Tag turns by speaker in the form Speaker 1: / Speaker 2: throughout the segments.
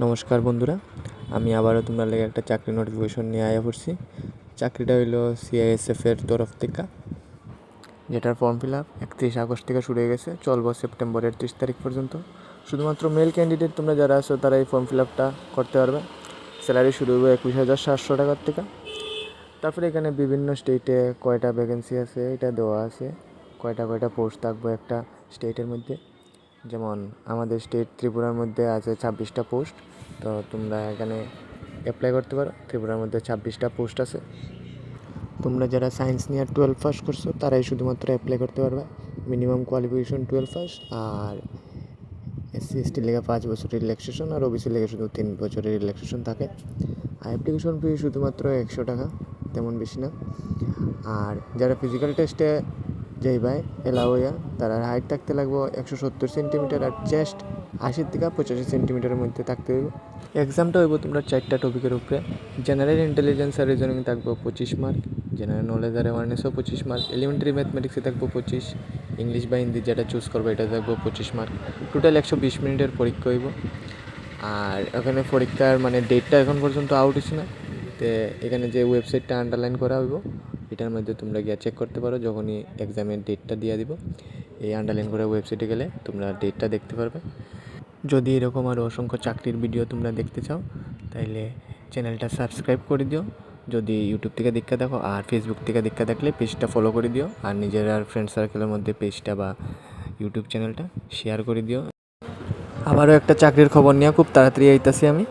Speaker 1: নমস্কার বন্ধুরা, আমি আবারও তোমরা লেগে একটা চাকরি নোটিফিকেশন নিয়ে আয়া পড়ছি। চাকরিটা হইলো সিআইএসএফের তরফ থেকে, যেটার ফর্ম ফিল আপ 31 আগস্ট থেকে শুরু হয়ে গেছে, চলবো সেপ্টেম্বরের 30 তারিখ পর্যন্ত। শুধুমাত্র মেল ক্যান্ডিডেট তোমরা যারা আছো তারা এই ফর্ম ফিল আপটা করতে পারবে। স্যালারি শুরু হবে 21,700 টাকার থেকে। তারপরে এখানে বিভিন্ন স্টেটে কয়টা ভ্যাকেন্সি আছে এটা দেওয়া আছে, কয়টা পোস্ট থাকবে একটা স্টেটের মধ্যে। যেমন আমাদের স্টেট ত্রিপুরার মধ্যে আছে 26টা পোস্ট, তো তোমরা এখানে অ্যাপ্লাই করতে পারো। ত্রিপুরার মধ্যে 26টা পোস্ট আছে। তোমরা যারা সায়েন্স নিয়ে 12 পাস করছো তারাই শুধুমাত্র অ্যাপ্লাই করতে পারবে। মিনিমাম কোয়ালিফিকেশন 12 পাস, আর এসসি এসটি লেগে 5 বছরের রিল্যাক্সেশন, আর ওবিসি লেগে শুধু 3 বছরের রিল্যাক্সেশন থাকে। আর অ্যাপ্লিকেশন ফি শুধুমাত্র 100 টাকা, তেমন বেশি না। আর যারা ফিজিক্যাল টেস্টে যাইবাই এলাও হইয়া, তারা হাইট থাকতে লাগবে 170 সেন্টিমিটার, আর চেস্ট 80 থেকে 85 সেন্টিমিটারের মধ্যে থাকতে হইব। এক্সামটা হইব তোমরা 4টা টপিকের উপরে। জেনারেল ইন্টেলিজেন্স আর রিজনিং থাকবে 25 মার্ক, জেনারেল নলেজ আর অ্যাওয়ারনেসও 25 মার্ক, এলিমেন্টারি ম্যাথমেটিক্সে থাকবে 25, ইংলিশ বা হিন্দি যেটা চুজ করবে এটা থাকবে 25 মার্ক। টোটাল 120 মিনিটের পরীক্ষা হইব। আর এখানে পরীক্ষার ডেটটা এখন পর্যন্ত আউট হচ্ছে না, তো এখানে যে ওয়েবসাইটটা আন্ডারলাইন করা হইব এটার মধ্যে তোমরা গিয়ে চেক করতে পারো। যখনই এক্সামের ডেটটা দিয়ে দিব, এই আন্ডারলাইন করা ওয়েবসাইটে গেলে তোমরা ডেটটা দেখতে পারবে। যদি এরকম আরও অসংখ্য চাকরির ভিডিও তোমরা দেখতে চাও তাইলে চ্যানেলটা সাবস্ক্রাইব করে দিও যদি ইউটিউব থেকে দেখা দেখো, আর ফেসবুক থেকে দেখা দেখলে পেজটা ফলো করে দিও, আর নিজের আর ফ্রেন্ড সার্কেলের মধ্যে পেজটা বা ইউটিউব চ্যানেলটা শেয়ার করে দিও। আবারও একটা চাকরির খবর নিয়ে খুব তাড়াতাড়ি আইতাছি আমি।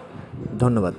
Speaker 1: ধন্যবাদ।